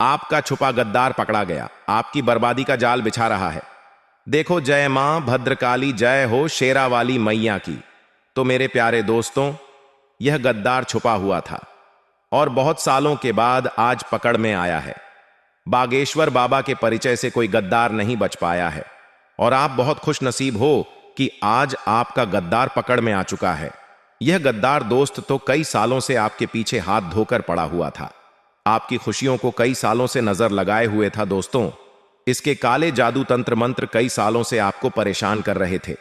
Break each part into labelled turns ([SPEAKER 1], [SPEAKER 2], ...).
[SPEAKER 1] आपका छुपा गद्दार पकड़ा गया, आपकी बर्बादी का जाल बिछा रहा है। देखो, जय मां भद्रकाली, जय हो शेरा वाली मैया की। तो मेरे प्यारे दोस्तों, यह गद्दार छुपा हुआ था और बहुत सालों के बाद आज पकड़ में आया है। बागेश्वर बाबा के परिचय से कोई गद्दार नहीं बच पाया है और आप बहुत खुश नसीब हो कि आज आपका गद्दार पकड़ में आ चुका है। यह गद्दार दोस्त तो कई सालों से आपके पीछे हाथ धोकर पड़ा हुआ था, आपकी खुशियों को कई सालों से नजर लगाए हुए था। दोस्तों, इसके काले जादू तंत्र मंत्र कई सालों से आपको परेशान कर रहे थे।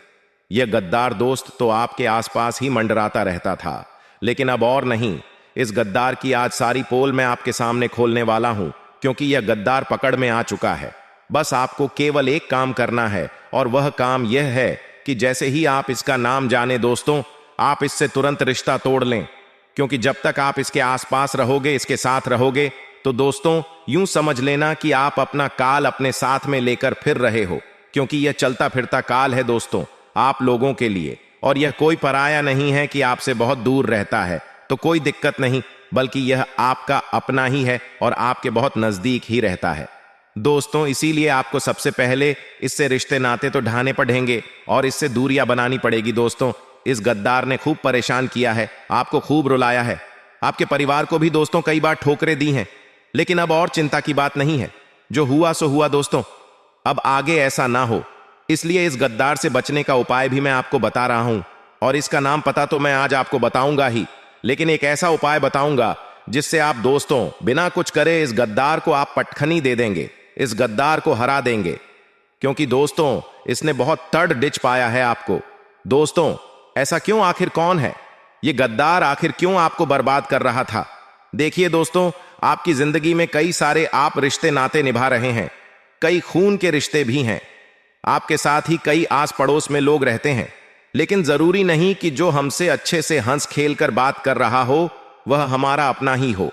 [SPEAKER 1] यह गद्दार दोस्त तो आपके आसपास ही मंडराता रहता था, लेकिन अब और नहीं। इस गद्दार की आज सारी पोल मैं आपके सामने खोलने वाला हूं, क्योंकि यह गद्दार पकड़ में आ चुका है। बस आपको केवल एक काम करना है और वह काम यह है कि जैसे ही आप इसका नाम जाने दोस्तों, आप इससे तुरंत रिश्ता तोड़ लें, क्योंकि जब तक आप इसके आसपास रहोगे, इसके साथ रहोगे, तो दोस्तों यूं समझ लेना कि आप अपना काल अपने साथ में लेकर फिर रहे हो, क्योंकि यह चलता फिरता काल है दोस्तों आप लोगों के लिए। और यह कोई पराया नहीं है कि आपसे बहुत दूर रहता है, तो कोई दिक्कत नहीं, बल्कि यह आपका अपना ही है और आपके बहुत नजदीक ही रहता है दोस्तों। इसीलिए आपको सबसे पहले इससे रिश्ते नाते तो ढाने पड़ेंगे और इससे दूरियां बनानी पड़ेगी दोस्तों। इस गद्दार ने खूब परेशान किया है, आपको खूब रुलाया है, आपके परिवार को भी दोस्तों कई बार ठोकरें दी हैं, लेकिन अब और चिंता की बात नहीं है। जो हुआ सो हुआ दोस्तों, अब आगे ऐसा ना हो, इसलिए इस गद्दार से बचने का उपाय भी मैं आपको बता रहा हूं। और इसका नाम पता तो मैं आज आपको बताऊंगा ही, लेकिन एक ऐसा उपाय बताऊंगा जिससे आप दोस्तों बिना कुछ करे इस गद्दार को आप पटखनी दे देंगे, इस गद्दार को हरा देंगे, क्योंकि दोस्तों इसने बहुत तड़ डिच पाया है आपको। दोस्तों, ऐसा क्यों? आखिर कौन है ये गद्दार? आखिर क्यों आपको बर्बाद कर रहा था? देखिए दोस्तों, आपकी जिंदगी में कई सारे आप रिश्ते नाते निभा रहे हैं, कई खून के रिश्ते भी हैं, आपके साथ ही कई आस पड़ोस में लोग रहते हैं, लेकिन जरूरी नहीं कि जो हमसे अच्छे से हंस खेल कर बात कर रहा हो वह हमारा अपना ही हो,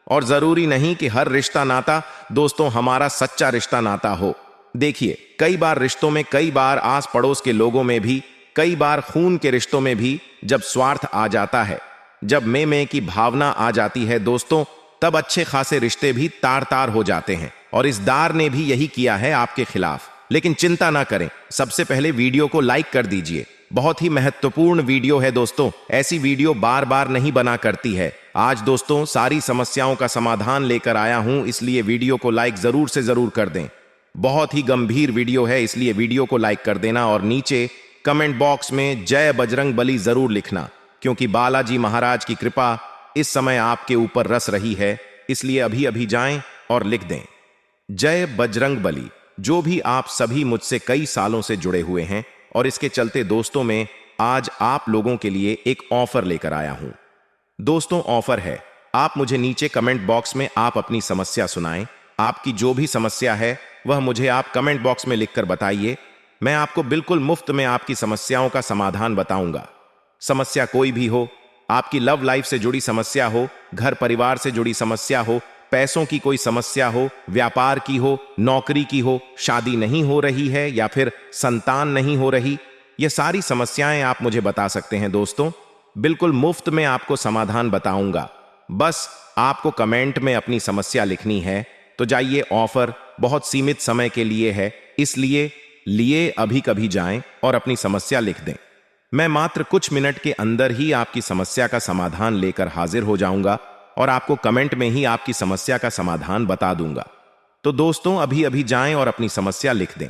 [SPEAKER 1] और जरूरी नहीं कि हर रिश्ता नाता दोस्तों हमारा सच्चा रिश्ता नाता हो। देखिए, कई बार रिश्तों में, कई बार आस पड़ोस के लोगों में भी, कई बार खून के रिश्तों में भी जब स्वार्थ आ जाता है, जब मैं की भावना आ जाती है दोस्तों, तब अच्छे खासे रिश्ते भी तार तार हो जाते हैं। और इस दार ने भी यही किया है आपके खिलाफ। लेकिन चिंता ना करें, सबसे पहले वीडियो को लाइक कर दीजिए। बहुत ही महत्वपूर्ण वीडियो है दोस्तों, ऐसी वीडियो बार बार नहीं बना करती है। आज दोस्तों सारी समस्याओं का समाधान लेकर आया हूं, इसलिए वीडियो को लाइक जरूर से जरूर कर दें। बहुत ही गंभीर वीडियो है, इसलिए वीडियो को लाइक कर देना और नीचे कमेंट बॉक्स में जय बजरंग बली जरूर लिखना, क्योंकि बालाजी महाराज की कृपा इस समय आपके ऊपर रस रही है। इसलिए अभी अभी जाएं और लिख दें जय बजरंग बली। जो भी आप सभी मुझसे कई सालों से जुड़े हुए हैं, और इसके चलते दोस्तों मैं आज आप लोगों के लिए एक ऑफर लेकर आया हूं। दोस्तों ऑफर है, आप मुझे नीचे कमेंट बॉक्स में आप अपनी समस्या सुनाएं। आपकी जो भी समस्या है वह मुझे आप कमेंट बॉक्स में लिखकर बताइए। मैं आपको बिल्कुल मुफ्त में आपकी समस्याओं का समाधान बताऊंगा। समस्या कोई भी हो, आपकी लव लाइफ से जुड़ी समस्या हो, घर परिवार से जुड़ी समस्या हो, पैसों की कोई समस्या हो, व्यापार की हो, नौकरी की हो, शादी नहीं हो रही है या फिर संतान नहीं हो रही, ये सारी समस्याएं आप मुझे बता सकते हैं दोस्तों। बिल्कुल मुफ्त में आपको समाधान बताऊंगा। बस आपको कमेंट में अपनी समस्या लिखनी है। तो जाइए, ऑफर बहुत सीमित समय के लिए है, इसलिए अभी कभी जाएं और अपनी समस्या लिख दें। मैं मात्र कुछ मिनट के अंदर ही आपकी समस्या का समाधान लेकर हाजिर हो जाऊंगा और आपको कमेंट में ही आपकी समस्या का समाधान बता दूंगा। तो दोस्तों अभी अभी जाएं और अपनी समस्या लिख दें।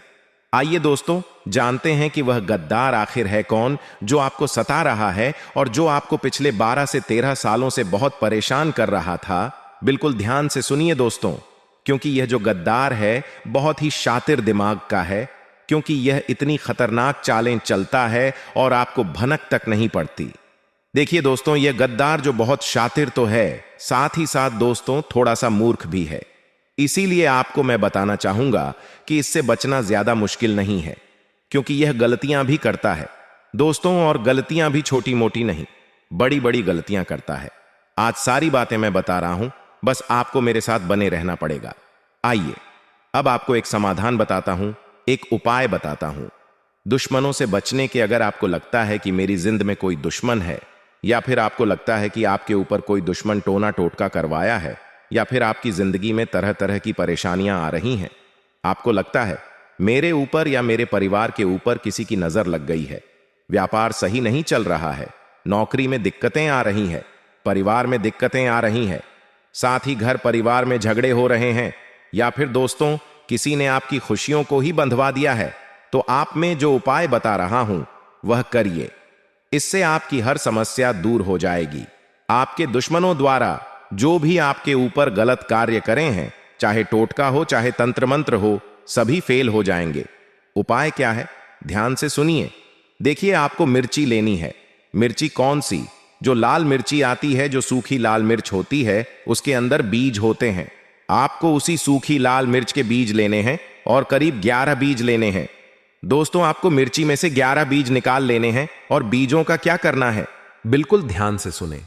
[SPEAKER 1] आइए दोस्तों जानते हैं कि वह गद्दार आखिर है कौन, जो आपको सता रहा है और जो आपको पिछले 12 से 13 सालों से बहुत परेशान कर रहा था। बिल्कुल ध्यान से सुनिए दोस्तों, क्योंकि यह जो गद्दार है बहुत ही शातिर दिमाग का है, क्योंकि यह इतनी खतरनाक चालें चलता है और आपको भनक तक नहीं पड़ती। देखिए दोस्तों, यह गद्दार जो बहुत शातिर तो है, साथ ही साथ दोस्तों थोड़ा सा मूर्ख भी है। इसीलिए आपको मैं बताना चाहूंगा कि इससे बचना ज्यादा मुश्किल नहीं है, क्योंकि यह गलतियां भी करता है दोस्तों, और गलतियां भी छोटी मोटी नहीं, बड़ी बड़ी गलतियां करता है। आज सारी बातें मैं बता रहा हूं, बस आपको मेरे साथ बने रहना पड़ेगा। आइए अब आपको एक समाधान बताता हूं, एक उपाय बताता हूं। दुश्मनों से बचने के, अगर आपको लगता है कि मेरी जिंद में कोई दुश्मन है, या फिर आपको लगता है कि आपके ऊपर कोई दुश्मन टोना टोटका करवाया है, या फिर आपकी जिंदगी में तरह तरह की परेशानियां आ रही हैं? आपको लगता है मेरे ऊपर या मेरे परिवार के ऊपर किसी की नजर लग गई है, व्यापार सही नहीं चल रहा है, नौकरी में दिक्कतें आ रही हैं, परिवार में दिक्कतें आ रही हैं, साथ ही घर परिवार में झगड़े हो रहे हैं, या फिर दोस्तों किसी ने आपकी खुशियों को ही बंधवा दिया है, तो आप में जो उपाय बता रहा हूं वह करिए। इससे आपकी हर समस्या दूर हो जाएगी। आपके दुश्मनों द्वारा जो भी आपके ऊपर गलत कार्य करें हैं, चाहे टोटका हो चाहे तंत्र मंत्र हो, सभी फेल हो जाएंगे। उपाय क्या है? ध्यान से सुनिए। देखिए, आपको मिर्ची लेनी है। मिर्ची कौन सी? जो लाल मिर्ची आती है, जो सूखी लाल मिर्च होती है, उसके अंदर बीज होते हैं। आपको उसी सूखी लाल मिर्च के बीज लेने हैं और करीब 11 बीज लेने हैं। दोस्तों, आपको मिर्ची में से 11 बीज निकाल लेने हैं और बीजों का क्या करना है?
[SPEAKER 2] बिल्कुल ध्यान से सुने।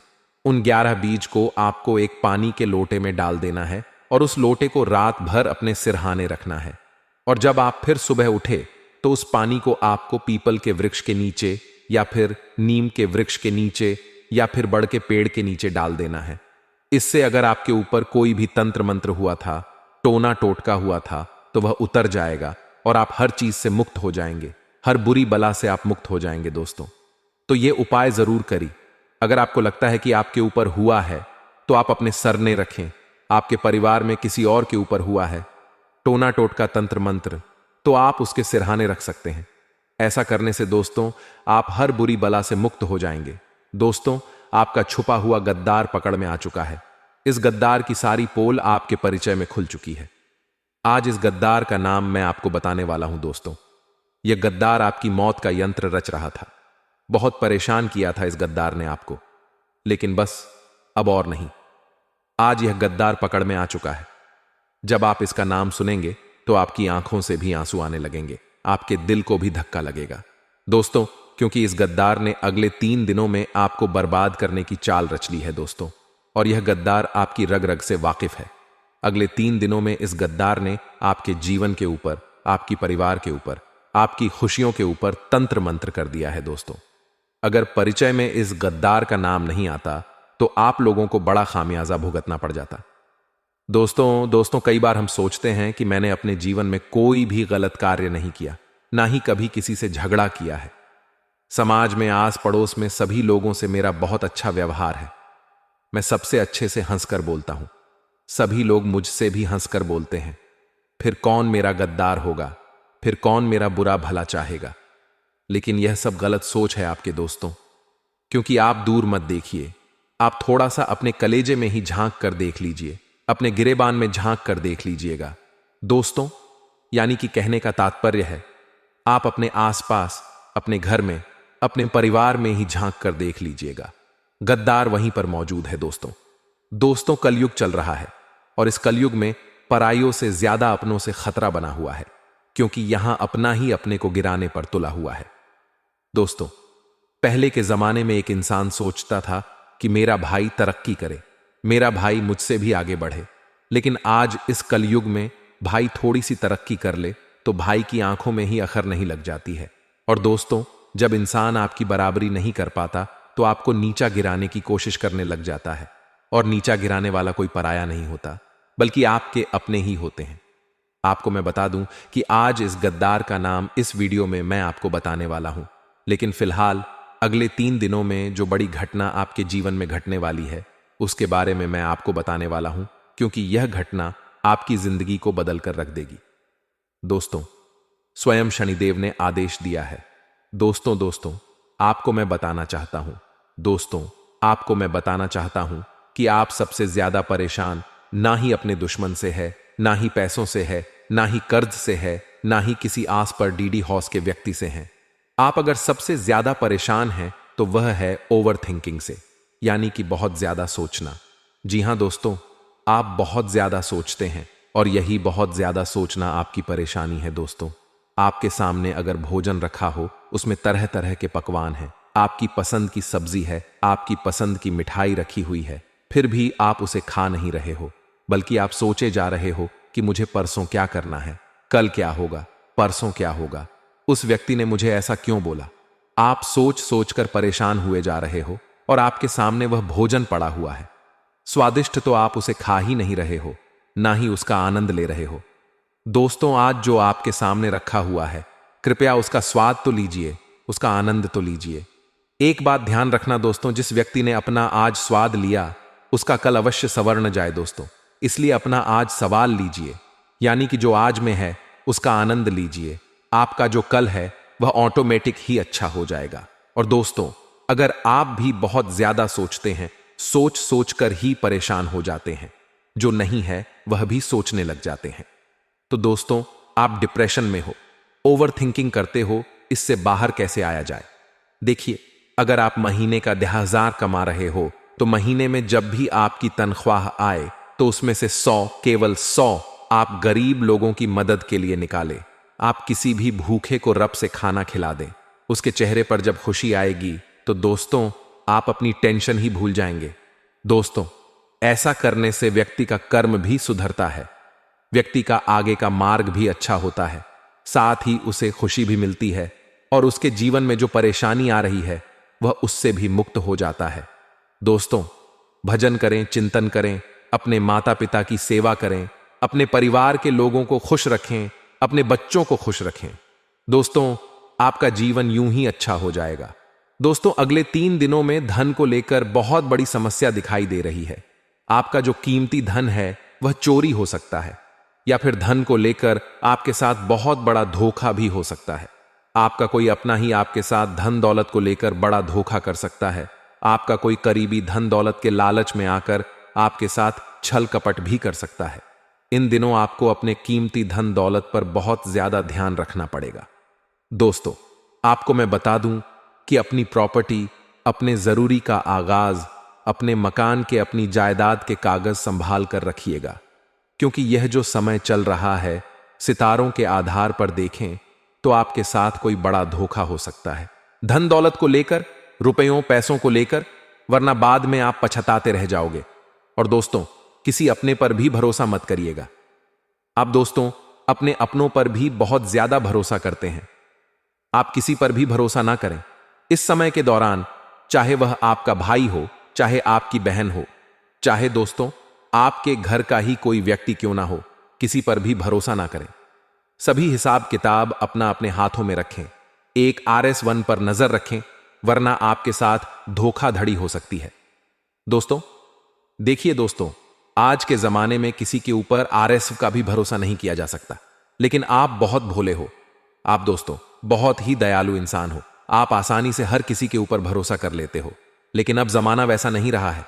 [SPEAKER 2] उन 11 बीज को आपको एक पानी के लोटे में डाल देना है और उस लोटे को रात भर अपने सिरहाने रखना है। और जब आप फिर सुबह उठे तो उस पानी को आपको पीपल के वृक्ष के नीचे या फिर नीम के वृक्ष के नीचे या फिर बड़ के पेड़ के नीचे डाल देना है। इससे अगर आपके ऊपर कोई भी तंत्र मंत्र हुआ था, टोना टोटका हुआ था, तो वह उतर जाएगा और आप हर चीज से मुक्त हो जाएंगे। हर बुरी बला से आप मुक्त हो जाएंगे दोस्तों। तो ये उपाय जरूर करी। अगर आपको लगता है कि आपके ऊपर हुआ है तो आप अपने सरने रखें। आपके परिवार में किसी और के ऊपर हुआ है टोना टोटका तंत्र मंत्र, तो आप उसके सिरहाने रख सकते हैं। ऐसा करने से दोस्तों आप हर बुरी बला से मुक्त हो जाएंगे। दोस्तों, आपका छुपा हुआ गद्दार पकड़ में आ चुका है। इस गद्दार की सारी पोल आपके परिचय में खुल चुकी है। आज इस गद्दार का नाम मैं आपको बताने वाला हूं दोस्तों। यह गद्दार आपकी मौत का यंत्र रच रहा था। बहुत परेशान किया था इस गद्दार ने आपको, लेकिन बस अब और नहीं। आज यह गद्दार पकड़ में आ चुका है। जब आप इसका नाम सुनेंगे तो आपकी आंखों से भी आंसू आने लगेंगे, आपके दिल को भी धक्का लगेगा दोस्तों, क्योंकि इस गद्दार ने अगले 3 दिनों में आपको बर्बाद करने की चाल रच ली है दोस्तों। और यह गद्दार आपकी रग रग से वाकिफ है। अगले 3 दिनों में इस गद्दार ने आपके जीवन के ऊपर, आपकी परिवार के ऊपर, आपकी खुशियों के ऊपर तंत्र मंत्र कर दिया है दोस्तों। अगर परिचय में इस गद्दार का नाम नहीं आता तो आप लोगों को बड़ा खामियाजा भुगतना पड़ जाता। दोस्तों कई बार हम सोचते हैं कि मैंने अपने जीवन में कोई भी गलत कार्य नहीं किया, ना ही कभी किसी से झगड़ा किया है। समाज में, आस पड़ोस में सभी लोगों से मेरा बहुत अच्छा व्यवहार है। मैं सबसे अच्छे से हंसकर बोलता हूं। सभी लोग मुझसे भी हंसकर बोलते हैं। फिर कौन मेरा गद्दार होगा? फिर कौन मेरा बुरा भला चाहेगा? लेकिन यह सब गलत सोच है आपके दोस्तों, क्योंकि आप दूर मत देखिए। आप थोड़ा सा अपने कलेजे में ही झांक कर देख लीजिए, अपने गिरेबान में झांक कर देख लीजिएगा दोस्तों। यानी कि कहने का तात्पर्य है, आप अपने आसपास, अपने घर में, अपने परिवार में ही झांक कर देख लीजिएगा। गद्दार वहीं पर मौजूद है दोस्तों कलयुग चल रहा है और इस कलयुग में पराइयों से ज्यादा अपनों से खतरा बना हुआ है, क्योंकि यहां अपना ही अपने को गिराने पर तुला हुआ है। दोस्तों, पहले के जमाने में एक इंसान सोचता था कि मेरा भाई तरक्की करे, मेरा भाई मुझसे भी आगे बढ़े। लेकिन आज इस कलयुग में भाई थोड़ी सी तरक्की कर ले तो भाई की आंखों में ही अखर नहीं लग जाती है। और दोस्तों, जब इंसान आपकी बराबरी नहीं कर पाता तो आपको नीचा गिराने की कोशिश करने लग जाता है। और नीचा गिराने वाला कोई पराया नहीं होता, बल्कि आपके अपने ही होते हैं। आपको मैं बता दूं कि आज इस गद्दार का नाम इस वीडियो में मैं आपको बताने वाला हूं। लेकिन फिलहाल अगले 3 दिनों में जो बड़ी घटना आपके जीवन में घटने वाली है उसके बारे में मैं आपको बताने वाला हूं, क्योंकि यह घटना आपकी जिंदगी को बदल कर रख देगी। दोस्तों, स्वयं शनिदेव ने आदेश दिया है। दोस्तों आपको मैं बताना चाहता हूं, आपको मैं बताना चाहता हूं कि आप सबसे ज्यादा परेशान ना ही अपने दुश्मन से है, ना ही पैसों से है, ना ही कर्ज से है, ना ही किसी आस पर डीडी हॉस के व्यक्ति से हैं। आप अगर सबसे ज्यादा परेशान हैं तो वह है ओवर थिंकिंग से, यानी कि बहुत ज्यादा सोचना। जी हां दोस्तों, आप बहुत ज्यादा सोचते हैं और यही बहुत ज्यादा सोचना आपकी परेशानी है दोस्तों। आपके सामने अगर भोजन रखा हो, उसमें तरह तरह के पकवान हैं, आपकी पसंद की सब्जी है, आपकी पसंद की मिठाई रखी हुई है, फिर भी आप उसे खा नहीं रहे हो, बल्कि आप सोचे जा रहे हो कि मुझे परसों क्या करना है, कल क्या होगा, परसों क्या होगा, उस व्यक्ति ने मुझे ऐसा क्यों बोला। आप सोच सोच कर परेशान हुए जा रहे हो और आपके सामने वह भोजन पड़ा हुआ है। स्वादिष्ट तो आप उसे खा ही नहीं रहे हो, ना ही उसका आनंद ले रहे हो। दोस्तों, आज जो आपके सामने रखा हुआ है, कृपया उसका स्वाद तो लीजिए, उसका आनंद तो लीजिए। एक बात ध्यान रखना दोस्तों, जिस व्यक्ति ने अपना आज स्वाद लिया उसका कल अवश्य संवर न जाए दोस्तों। इसलिए अपना आज सवाल लीजिए, यानी कि जो आज में है उसका आनंद लीजिए। आपका जो कल है वह ऑटोमेटिक ही अच्छा हो जाएगा। और दोस्तों, अगर आप भी बहुत ज्यादा सोचते हैं, सोच सोच कर ही परेशान हो जाते हैं, जो नहीं है वह भी सोचने लग जाते हैं, तो दोस्तों आप डिप्रेशन में हो, ओवर थिंकिंग करते हो, इससे बाहर कैसे आया जाए? देखिए, अगर आप महीने का 10,000 कमा रहे हो तो महीने में जब भी आपकी तनख्वाह आए तो उसमें से 100, केवल 100 आप गरीब लोगों की मदद के लिए निकालें। आप किसी भी भूखे को रब से खाना खिला दें, उसके चेहरे पर जब खुशी आएगी तो दोस्तों आप अपनी टेंशन ही भूल जाएंगे। दोस्तों, ऐसा करने से व्यक्ति का कर्म भी सुधरता है, व्यक्ति का आगे का मार्ग भी अच्छा होता है, साथ ही उसे खुशी भी मिलती है और उसके जीवन में जो परेशानी आ रही है वह उससे भी मुक्त हो जाता है। दोस्तों, भजन करें, चिंतन करें, अपने माता पिता की सेवा करें, अपने परिवार के लोगों को खुश रखें, अपने बच्चों को खुश रखें। दोस्तों, आपका जीवन यूं ही अच्छा हो जाएगा। दोस्तों, अगले 3 दिनों में धन को लेकर बहुत बड़ी समस्या दिखाई दे रही है। आपका जो कीमती धन है वह चोरी हो सकता है, या फिर धन को लेकर आपके साथ बहुत बड़ा धोखा भी हो सकता है। आपका कोई अपना ही आपके साथ धन दौलत को लेकर बड़ा धोखा कर सकता है। आपका कोई करीबी धन दौलत के लालच में आकर आपके साथ छल कपट भी कर सकता है। इन दिनों आपको अपने कीमती धन दौलत पर बहुत ज्यादा ध्यान रखना पड़ेगा। दोस्तों, आपको मैं बता दूं कि अपनी प्रॉपर्टी, अपने जरूरी का आगाज, अपने मकान के, अपनी जायदाद के कागज संभाल कर रखिएगा, क्योंकि यह जो समय चल रहा है, सितारों के आधार पर देखें तो आपके साथ कोई बड़ा धोखा हो सकता है, धन दौलत को लेकर, रुपयों पैसों को लेकर, वरना बाद में आप पछताते रह जाओगे। और दोस्तों, किसी अपने पर भी भरोसा मत करिएगा। आप दोस्तों अपने अपनों पर भी बहुत ज्यादा भरोसा करते हैं, आप किसी पर भी भरोसा ना करें। इस समय के दौरान चाहे वह आपका भाई हो, चाहे आपकी बहन हो, चाहे दोस्तों आपके घर का ही कोई व्यक्ति क्यों ना हो, किसी पर भी भरोसा ना करें। सभी हिसाब किताब अपना अपने हाथों में रखें, एक RS1 पर नजर रखें, वरना आपके साथ धोखाधड़ी हो सकती है। दोस्तों देखिए दोस्तों, आज के जमाने में किसी के ऊपर RS का भी भरोसा नहीं किया जा सकता, लेकिन आप बहुत भोले हो, आप दोस्तों बहुत ही दयालु इंसान हो, आप आसानी से हर किसी के ऊपर भरोसा कर लेते हो। लेकिन अब जमाना वैसा नहीं रहा है,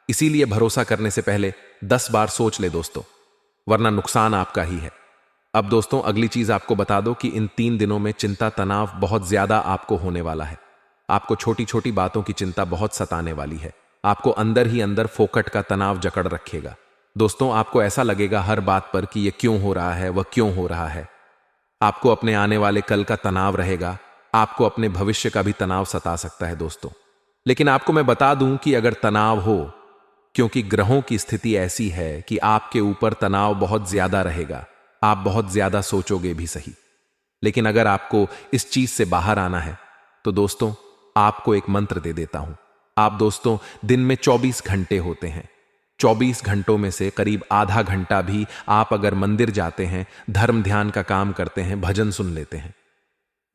[SPEAKER 2] इसीलिए भरोसा करने से पहले 10 बार सोच ले दोस्तों, वरना नुकसान आपका ही है। अब दोस्तों अगली चीज आपको बता दो कि इन 3 दिनों में चिंता तनाव बहुत ज्यादा आपको होने वाला है। आपको छोटी छोटी बातों की चिंता बहुत सताने वाली है, आपको अंदर ही अंदर फोकट का तनाव जकड़ रखेगा। दोस्तों आपको ऐसा लगेगा हर बात पर कि यह क्यों हो रहा है, वह क्यों हो रहा है। आपको अपने आने वाले कल का तनाव रहेगा, आपको अपने भविष्य का भी तनाव सता सकता है दोस्तों। लेकिन आपको मैं बता दूं कि अगर तनाव हो, क्योंकि ग्रहों की स्थिति ऐसी है कि आपके ऊपर तनाव बहुत ज्यादा रहेगा, आप बहुत ज्यादा सोचोगे भी सही। लेकिन अगर आपको इस चीज से बाहर आना है तो दोस्तों आपको एक मंत्र दे देता हूं। आप दोस्तों दिन में 24 घंटे होते हैं, 24 घंटों में से करीब आधा घंटा भी आप अगर मंदिर जाते हैं, धर्म ध्यान का काम करते हैं, भजन सुन लेते हैं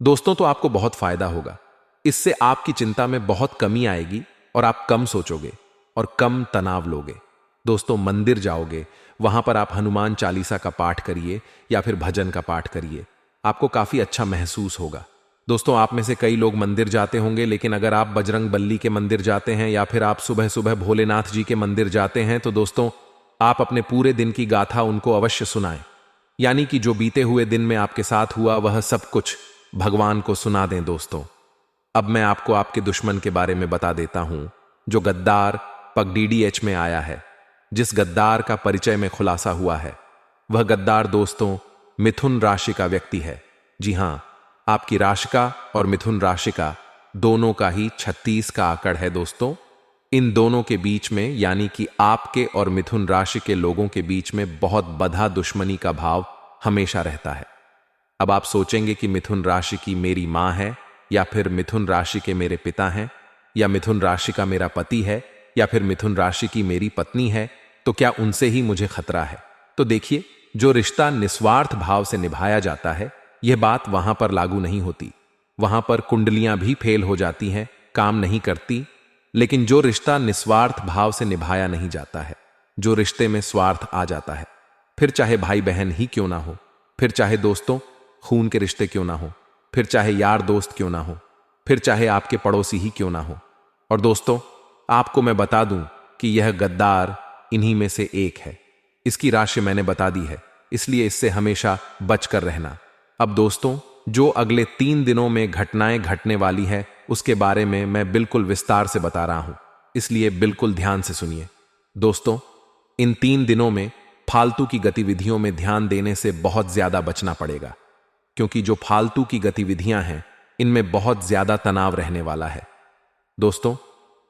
[SPEAKER 2] दोस्तों, तो आपको बहुत फायदा होगा। इससे आपकी चिंता में बहुत कमी आएगी और आप कम सोचोगे और कम तनाव लोगे। दोस्तों मंदिर जाओगे, वहां पर आप हनुमान चालीसा का पाठ करिए या फिर भजन का पाठ करिए, आपको काफी अच्छा महसूस होगा। दोस्तों आप में से कई लोग मंदिर जाते होंगे, लेकिन अगर आप बजरंग बल्ली के मंदिर जाते हैं या फिर आप सुबह सुबह भोलेनाथ जी के मंदिर जाते हैं, तो दोस्तों आप अपने पूरे दिन की गाथा उनको अवश्य सुनाएं, यानी कि जो बीते हुए दिन में आपके साथ हुआ वह सब कुछ भगवान को सुना दें। दोस्तों अब मैं आपको आपके दुश्मन के बारे में बता देता हूं, जो गद्दार पग DDH में आया है, जिस गद्दार का परिचय में खुलासा हुआ है, वह गद्दार दोस्तों मिथुन राशि का व्यक्ति है। जी हां, आपकी राशि का और मिथुन राशि का दोनों का ही 36 का आंकड़ है दोस्तों। इन दोनों के बीच में, यानी कि आपके और मिथुन राशि के लोगों के बीच में बहुत बधा दुश्मनी का भाव हमेशा रहता है। अब आप सोचेंगे कि मिथुन राशि की मेरी मां है, या फिर मिथुन राशि के मेरे पिता हैं, या मिथुन राशि का मेरा पति है, या फिर मिथुन राशि की मेरी पत्नी है, तो क्या उनसे ही मुझे खतरा है? तो देखिए, जो रिश्ता निस्वार्थ भाव से निभाया जाता है, यह बात वहां पर लागू नहीं होती। वहां पर कुंडलियां भी फेल हो जाती हैं, काम नहीं करती। लेकिन जो रिश्ता निस्वार्थ भाव से निभाया नहीं जाता है, जो रिश्ते में स्वार्थ आ जाता है, फिर चाहे भाई बहन ही क्यों ना हो, फिर चाहे दोस्तों खून के रिश्ते क्यों ना हो, फिर चाहे यार दोस्त क्यों ना हो, फिर चाहे आपके पड़ोसी ही क्यों ना हो। और दोस्तों, आपको मैं बता दूं कि यह गद्दार इन्हीं में से एक है। इसकी राशि मैंने बता दी है, इसलिए इससे हमेशा बचकर रहना। अब दोस्तों, जो अगले 3 दिनों में घटनाएं घटने वाली है, उसके बारे में मैं बिल्कुल विस्तार से बता रहा हूं, इसलिए बिल्कुल ध्यान से सुनिए। दोस्तों, इन 3 दिनों में फालतू की गतिविधियों में ध्यान देने से बहुत ज्यादा बचना पड़ेगा, क्योंकि जो फालतू की गतिविधियां हैं, इनमें बहुत ज्यादा तनाव रहने वाला है। दोस्तों,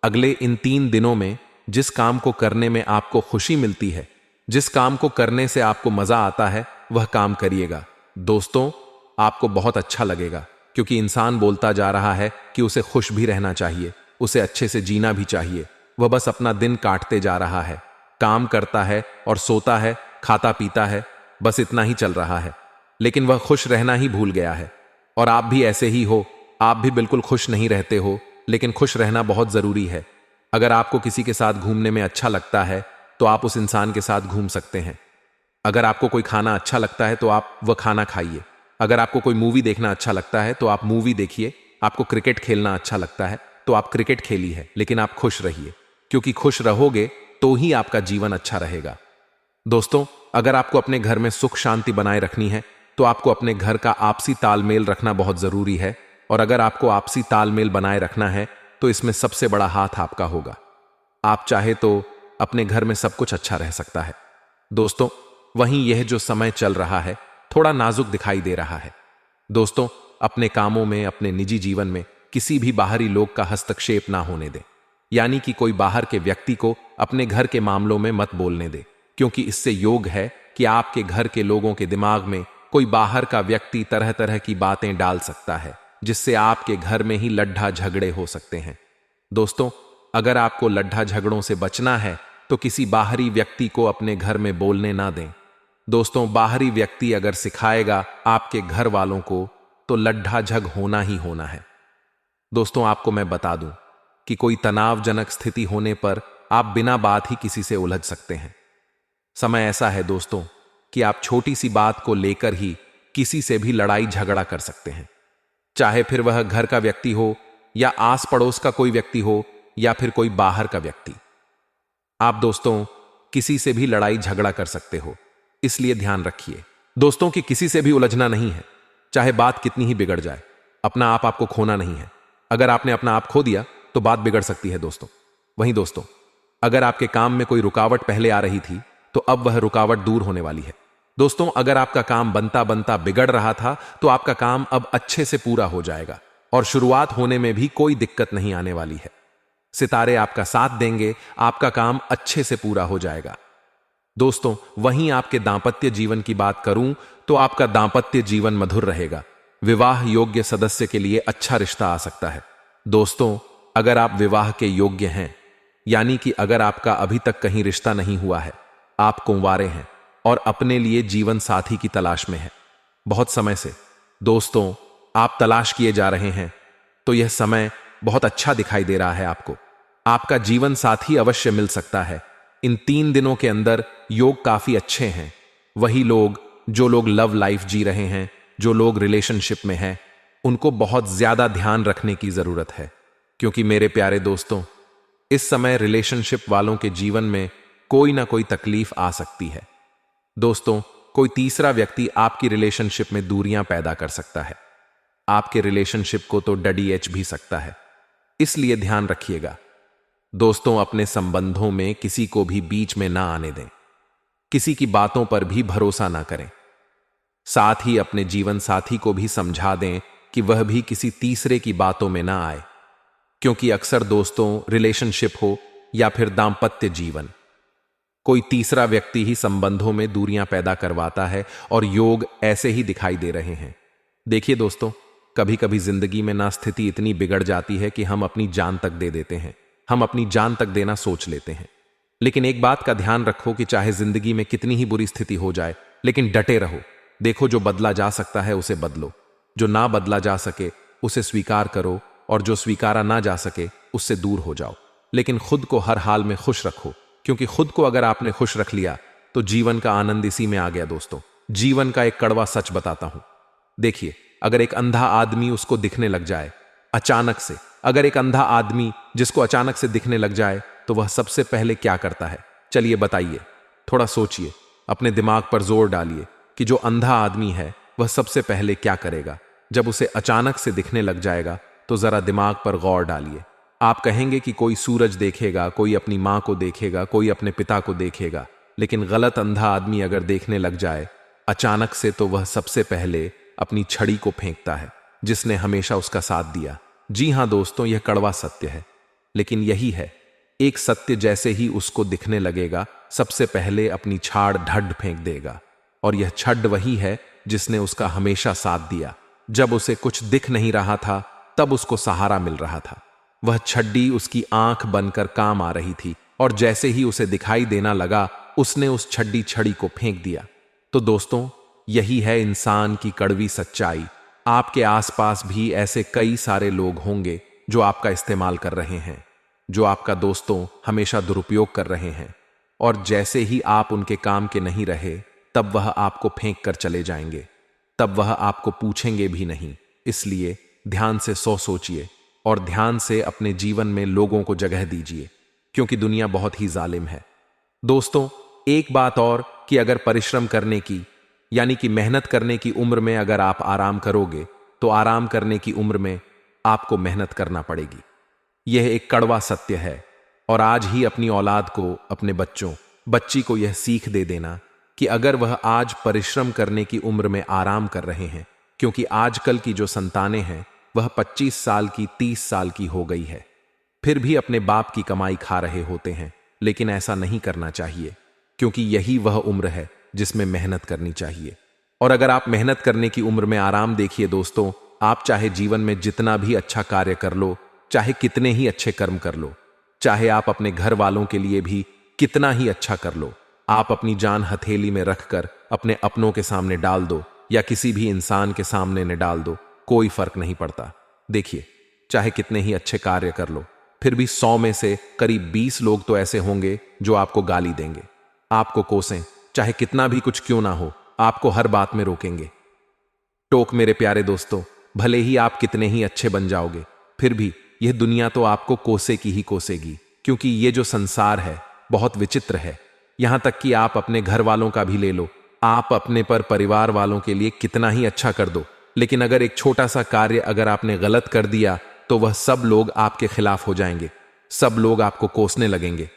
[SPEAKER 2] अगले इन 3 दिनों में जिस काम को करने में आपको खुशी मिलती है, जिस काम को करने से आपको मजा आता है, वह काम करिएगा। दोस्तों, आपको बहुत अच्छा लगेगा, क्योंकि इंसान बोलता जा रहा है कि उसे खुश भी रहना चाहिए, उसे अच्छे से जीना भी चाहिए। वह बस अपना दिन काटते जा रहा है, काम करता है और सोता है, खाता पीता है, बस इतना ही चल रहा है। लेकिन वह खुश रहना ही भूल गया है। और आप भी ऐसे ही हो, आप भी बिल्कुल खुश नहीं रहते हो, लेकिन खुश रहना बहुत जरूरी है। अगर आपको किसी के साथ घूमने में अच्छा लगता है, तो आप उस इंसान के साथ घूम सकते हैं। अगर आपको कोई खाना अच्छा लगता है, तो आप वह खाना खाइए। अगर आपको कोई मूवी देखना अच्छा लगता है, तो आप मूवी देखिए। आपको क्रिकेट खेलना अच्छा लगता है, तो आप क्रिकेट खेलिए, लेकिन आप खुश रहिए, क्योंकि खुश रहोगे तो ही आपका जीवन अच्छा रहेगा। दोस्तों, अगर आपको अपने घर में सुख शांति बनाए रखनी है, तो आपको अपने घर का आपसी तालमेल रखना बहुत जरूरी है। और अगर आपको आपसी तालमेल बनाए रखना है, तो इसमें सबसे बड़ा हाथ आपका होगा। आप चाहे तो अपने घर में सब कुछ अच्छा रह सकता है। दोस्तों, वहीं यह जो समय चल रहा है, थोड़ा नाजुक दिखाई दे रहा है। दोस्तों, अपने कामों में, अपने निजी जीवन में किसी भी बाहरी लोग का हस्तक्षेप ना होने दें। यानी कि कोई बाहर के व्यक्ति को अपने घर के मामलों में मत बोलने दे, क्योंकि इससे योग है कि आपके घर के लोगों के दिमाग में कोई बाहर का व्यक्ति तरह तरह की बातें डाल सकता है, जिससे आपके घर में ही लड्ढा झगड़े हो सकते हैं। दोस्तों, अगर आपको लड्ढा झगड़ों से बचना है, तो किसी बाहरी व्यक्ति को अपने घर में बोलने ना दें। दोस्तों, बाहरी व्यक्ति अगर सिखाएगा आपके घर वालों को, तो लड्ढा झग होना ही होना है। दोस्तों, आपको मैं बता दूं कि कोई तनावजनक स्थिति होने पर आप बिना बात ही किसी से उलझ सकते हैं। समय ऐसा है दोस्तों कि आप छोटी सी बात को लेकर ही किसी से भी लड़ाई झगड़ा कर सकते हैं, चाहे फिर वह घर का व्यक्ति हो, या आस पड़ोस का कोई व्यक्ति हो, या फिर कोई बाहर का व्यक्ति। आप दोस्तों किसी से भी लड़ाई झगड़ा कर सकते हो, इसलिए ध्यान रखिए दोस्तों कि किसी से भी उलझना नहीं है, चाहे बात कितनी ही बिगड़ जाए। अपना आप आपको खोना नहीं है। अगर आपने अपना आप खो दिया तो बात बिगड़ सकती है दोस्तों। वहीं दोस्तों, अगर आपके काम में कोई रुकावट पहले आ रही थी, तो अब वह रुकावट दूर होने वाली है। दोस्तों, अगर आपका काम बनता बनता बिगड़ रहा था, तो आपका काम अब अच्छे से पूरा हो जाएगा और शुरुआत होने में भी कोई दिक्कत नहीं आने वाली है। सितारे आपका साथ देंगे, आपका काम अच्छे से पूरा हो जाएगा। दोस्तों, वहीं आपके दांपत्य जीवन की बात करूं, तो आपका दांपत्य जीवन मधुर रहेगा। विवाह योग्य सदस्य के लिए अच्छा रिश्ता आ सकता है। दोस्तों, अगर आप विवाह के योग्य हैं, यानी कि अगर आपका अभी तक कहीं रिश्ता नहीं हुआ है, आप कुंवारे हैं और अपने लिए जीवन साथी की तलाश में हैं बहुत समय से, दोस्तों आप तलाश किए जा रहे हैं, तो यह समय बहुत अच्छा दिखाई दे रहा है आपको। आपका जीवन साथी अवश्य मिल सकता है। इन 3 दिनों के अंदर योग काफी अच्छे हैं। वही लोग, जो लोग लव लाइफ जी रहे हैं, जो लोग रिलेशनशिप में हैं, उनको बहुत ज्यादा ध्यान रखने की जरूरत है, क्योंकि मेरे प्यारे दोस्तों, इस समय रिलेशनशिप वालों के जीवन में कोई ना कोई तकलीफ आ सकती है। दोस्तों, कोई तीसरा व्यक्ति आपकी रिलेशनशिप में दूरियां पैदा कर सकता है। आपके रिलेशनशिप को तो डडीएच भी सकता है, इसलिए ध्यान रखिएगा। दोस्तों, अपने संबंधों में किसी को भी बीच में ना आने दें। किसी की बातों पर भी भरोसा ना करें। साथ ही अपने जीवन साथी को भी समझा दें कि वह भी किसी तीसरे की बातों में ना आए, क्योंकि अक्सर दोस्तों रिलेशनशिप हो या फिर दांपत्य जीवन, कोई तीसरा व्यक्ति ही संबंधों में दूरियां पैदा करवाता है और योग ऐसे ही दिखाई दे रहे हैं। देखिए दोस्तों, कभी कभी जिंदगी में ना स्थिति इतनी बिगड़ जाती है कि हम अपनी जान तक दे देते हैं। हम अपनी जान तक देना सोच लेते हैं। लेकिन एक बात का ध्यान रखो कि चाहे जिंदगी में कितनी ही बुरी स्थिति हो जाए, लेकिन डटे रहो। देखो, जो बदला जा सकता है उसे बदलो, जो ना बदला जा सके उसे स्वीकार करो, और जो स्वीकारा ना जा सके उससे दूर हो जाओ। लेकिन खुद को हर हाल में खुश रखो, क्योंकि खुद को अगर आपने खुश रख लिया तो जीवन का आनंद इसी में आ गया। दोस्तों, जीवन का एक कड़वा सच बताता हूं। देखिए, अगर एक अंधा आदमी उसको दिखने लग जाए अचानक से, अगर एक अंधा आदमी जिसको अचानक से दिखने लग जाए तो वह सबसे पहले क्या करता है? चलिए बताइए, थोड़ा सोचिए, अपने दिमाग पर जोर डालिए कि जो अंधा आदमी है वह सबसे पहले क्या करेगा जब उसे अचानक से दिखने लग जाएगा। तो जरा दिमाग पर गौर डालिए। आप कहेंगे कि कोई सूरज देखेगा, कोई अपनी मां को देखेगा, कोई अपने पिता को देखेगा, लेकिन गलत अंधा आदमी अगर देखने लग जाए अचानक से तो वह सबसे पहले अपनी छड़ी को फेंकता है, जिसने हमेशा उसका साथ दिया। जी हां दोस्तों, यह कड़वा सत्य है, लेकिन यही है। एक सत्य जैसे ही उसको दिखने लगेगा, सबसे पहले अपनी छाड़ ढड्ड फेंक देगा। और यह छड्ड वही है जिसने उसका हमेशा साथ दिया। जब उसे कुछ दिख नहीं रहा था तब उसको सहारा मिल रहा था। वह छड्डी उसकी आंख बनकर काम आ रही थी, और जैसे ही उसे दिखाई देना लगा उसने उस छड़ी को फेंक दिया। तो दोस्तों, यही है इंसान की कड़वी सच्चाई। आपके आसपास भी ऐसे कई सारे लोग होंगे जो आपका इस्तेमाल कर रहे हैं, जो आपका दोस्तों हमेशा दुरुपयोग कर रहे हैं, और जैसे ही आप उनके काम के नहीं रहे तब वह आपको फेंक कर चले जाएंगे, तब वह आपको पूछेंगे भी नहीं। इसलिए ध्यान से सोचिए और ध्यान से अपने जीवन में लोगों को जगह दीजिए, क्योंकि दुनिया बहुत ही जालिम है। दोस्तों, एक बात और कि अगर परिश्रम करने की यानी कि मेहनत करने की उम्र में अगर आप आराम करोगे तो आराम करने की उम्र में आपको मेहनत करना पड़ेगी। यह एक कड़वा सत्य है, और आज ही अपनी औलाद को, अपने बच्ची को यह सीख दे देना कि अगर वह आज परिश्रम करने की उम्र में आराम कर रहे हैं, क्योंकि आजकल की जो संतानें हैं वह 25 साल की, 30 साल की हो गई है, फिर भी अपने बाप की कमाई खा रहे होते हैं। लेकिन ऐसा नहीं करना चाहिए, क्योंकि यही वह उम्र है जिसमें मेहनत करनी चाहिए। और अगर आप मेहनत करने की उम्र में आराम देखिए दोस्तों, आप चाहे जीवन में जितना भी अच्छा कार्य कर लो, चाहे कितने ही अच्छे कर्म कर लो, चाहे आप अपने घर वालों के लिए भी कितना ही अच्छा कर लो, आप अपनी जान हथेली में रखकर अपने अपनों के सामने डाल दो या किसी भी इंसान के सामने न डाल दो, कोई फर्क नहीं पड़ता। देखिए, चाहे कितने ही अच्छे कार्य कर लो, फिर भी 100 में से करीब 20 लोग तो ऐसे होंगे जो आपको गाली देंगे, आपको कोसें, चाहे कितना भी कुछ क्यों ना हो, आपको हर बात में रोकेंगे। टोक मेरे प्यारे दोस्तों, भले ही आप कितने ही अच्छे बन जाओगे, फिर भी यह दुनिया तो आपको कोसे की ही कोसेगी, क्योंकि ये जो संसार है बहुत विचित्र है। यहां तक कि आप अपने घर वालों का भी ले लो, आप अपने पर परिवार वालों के लिए कितना ही अच्छा कर दो, लेकिन अगर एक छोटा सा कार्य अगर आपने गलत कर दिया तो वह सब लोग आपके खिलाफ हो जाएंगे, सब लोग आपको कोसने लगेंगे,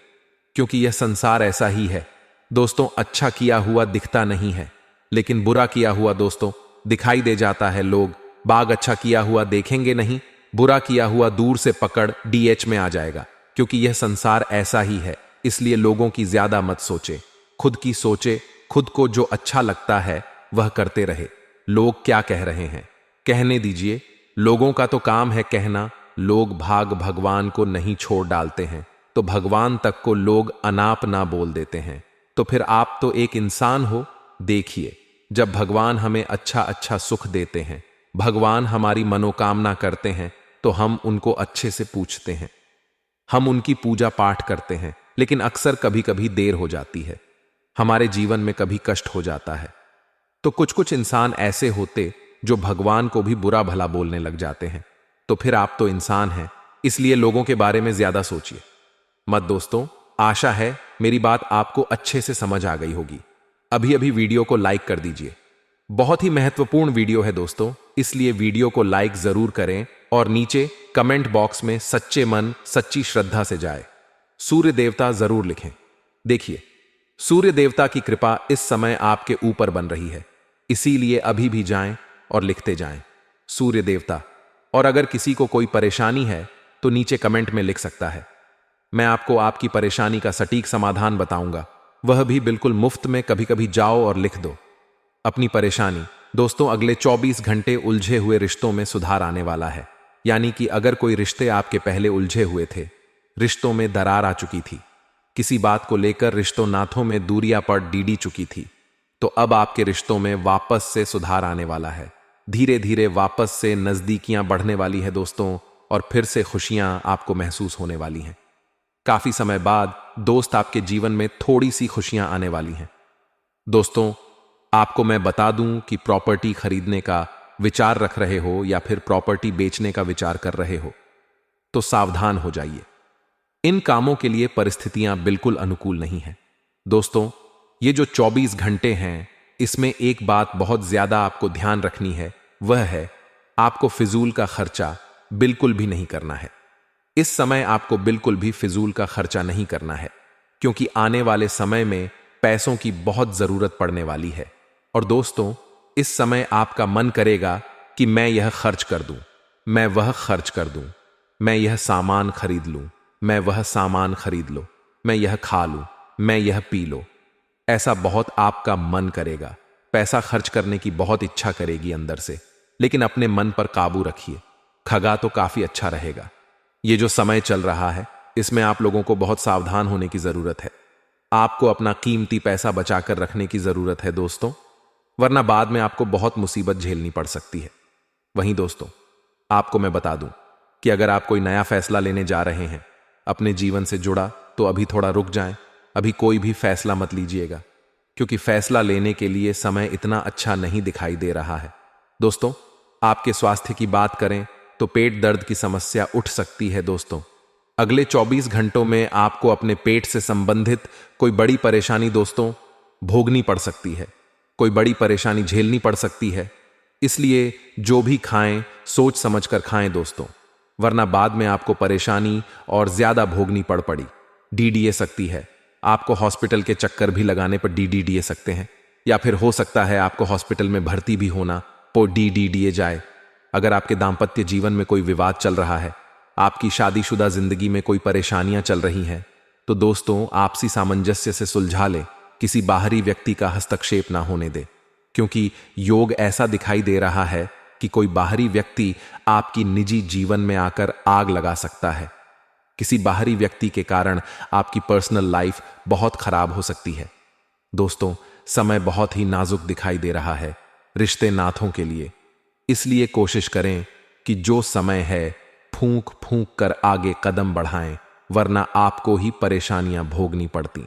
[SPEAKER 2] क्योंकि यह संसार ऐसा ही है। दोस्तों, अच्छा किया हुआ दिखता नहीं है, लेकिन बुरा किया हुआ दोस्तों दिखाई दे जाता है। लोग बाग अच्छा किया हुआ देखेंगे नहीं, बुरा किया हुआ दूर से पकड़ DH में आ जाएगा, क्योंकि यह संसार ऐसा ही है। इसलिए लोगों की ज्यादा मत सोचे, खुद की सोचे, खुद को जो अच्छा लगता है वह करते रहे। लोग क्या कह रहे हैं कहने दीजिए, लोगों का तो काम है कहना। लोग भाग भगवान को नहीं छोड़ डालते हैं, तो भगवान तक को लोग अनाप ना बोल देते हैं। तो फिर आप तो एक इंसान हो। देखिए, जब भगवान हमें अच्छा अच्छा सुख देते हैं, भगवान हमारी मनोकामना करते हैं, तो हम उनको अच्छे से पूछते हैं, हम उनकी पूजा पाठ करते हैं, लेकिन अक्सर कभी कभी देर हो जाती है, हमारे जीवन में कभी कष्ट हो जाता है। तो कुछ कुछ इंसान ऐसे होते जो भगवान को भी बुरा भला बोलने लग जाते हैं। तो फिर आप तो इंसान हैं, इसलिए लोगों के बारे में ज्यादा सोचिए मत। दोस्तों, आशा है मेरी बात आपको अच्छे से समझ आ गई होगी। अभी अभी वीडियो को लाइक कर दीजिए, बहुत ही महत्वपूर्ण वीडियो है दोस्तों, इसलिए वीडियो को लाइक जरूर करें और नीचे कमेंट बॉक्स में सच्चे मन सच्ची श्रद्धा से जाए सूर्य देवता जरूर लिखें। देखिए, सूर्य देवता की कृपा इस समय आपके ऊपर बन रही है, इसीलिए अभी भी जाएं और लिखते जाएं सूर्य देवता। और अगर किसी को कोई परेशानी है तो नीचे कमेंट में लिख सकता है, मैं आपको आपकी परेशानी का सटीक समाधान बताऊंगा, वह भी बिल्कुल मुफ्त में। कभी कभी जाओ और लिख दो अपनी परेशानी। दोस्तों, अगले 24 घंटे उलझे हुए रिश्तों में सुधार आने वाला है, यानी कि अगर कोई रिश्ते आपके पहले उलझे हुए थे रिश्तों में दरार आ चुकी थी। किसी बात को लेकर रिश्तों नाथों में दूरियां पड़ डीडी चुकी थी। तो अब आपके रिश्तों में वापस से सुधार आने वाला है। धीरे धीरे वापस से नजदीकियां बढ़ने वाली है दोस्तों, और फिर से खुशियां आपको महसूस होने वाली हैं। काफी समय बाद दोस्त आपके जीवन में थोड़ी सी खुशियां आने वाली हैं। दोस्तों, आपको मैं बता दूं कि प्रॉपर्टी खरीदने का विचार रख रहे हो या फिर प्रॉपर्टी बेचने का विचार कर रहे हो तो सावधान हो जाइए। इन कामों के लिए परिस्थितियां बिल्कुल अनुकूल नहीं हैं। दोस्तों, ये जो 24 घंटे हैं, इसमें एक बात बहुत ज्यादा आपको ध्यान रखनी है, वह है आपको फिजूल का खर्चा बिल्कुल भी नहीं करना है। इस समय आपको बिल्कुल भी फिजूल का खर्चा नहीं करना है, क्योंकि आने वाले समय में पैसों की बहुत जरूरत पड़ने वाली है। और दोस्तों, इस समय आपका मन करेगा कि मैं यह खर्च कर दूं, मैं वह खर्च कर दूं, मैं यह सामान खरीद लूं, मैं वह सामान खरीद लो, मैं यह खा लूं, मैं यह पी लो। ऐसा बहुत आपका मन करेगा, पैसा खर्च करने की बहुत इच्छा करेगी अंदर से, लेकिन अपने मन पर काबू रखिए। खगा तो काफी अच्छा रहेगा। ये जो समय चल रहा है, इसमें आप लोगों को बहुत सावधान होने की जरूरत है। आपको अपना कीमती पैसा बचाकर रखने की जरूरत है दोस्तों, वरना बाद में आपको बहुत मुसीबत झेलनी पड़ सकती है। वहीं दोस्तों, आपको मैं बता दूं कि अगर आप कोई नया फैसला लेने जा रहे हैं अपने जीवन से जुड़ा, तो अभी थोड़ा रुक जाएं। अभी कोई भी फैसला मत लीजिएगा, क्योंकि फैसला लेने के लिए समय इतना अच्छा नहीं दिखाई दे रहा है। दोस्तों, आपके स्वास्थ्य की बात करें तो पेट दर्द की समस्या उठ सकती है। दोस्तों, अगले 24 घंटों में आपको अपने पेट से संबंधित कोई बड़ी परेशानी दोस्तों भोगनी पड़ सकती है, कोई बड़ी परेशानी झेलनी पड़ सकती है। इसलिए जो भी खाएं सोच समझकर खाएं दोस्तों, वरना बाद में आपको परेशानी और ज्यादा भोगनी पड़ी। डीडीए सकती है, आपको हॉस्पिटल के चक्कर भी लगाने पर डीडीडीए सकते हैं, या फिर हो सकता है आपको हॉस्पिटल में भर्ती भी होना तो डीडीडीए जाए। अगर आपके दाम्पत्य जीवन में कोई विवाद चल रहा है, आपकी शादीशुदा जिंदगी में कोई परेशानियां चल रही हैं, तो दोस्तों आपसी सामंजस्य से सुलझा ले, किसी बाहरी व्यक्ति का हस्तक्षेप ना होने दे, क्योंकि योग ऐसा दिखाई दे रहा है कि कोई बाहरी व्यक्ति आपकी निजी जीवन में आकर आग लगा सकता है। किसी बाहरी व्यक्ति के कारण आपकी पर्सनल लाइफ बहुत खराब हो सकती है। दोस्तों, समय बहुत ही नाजुक दिखाई दे रहा है रिश्ते नाथों के लिए, इसलिए कोशिश करें कि जो समय है फूंक फूंक कर आगे कदम बढ़ाएं, वरना आपको ही परेशानियां भोगनी पड़ती।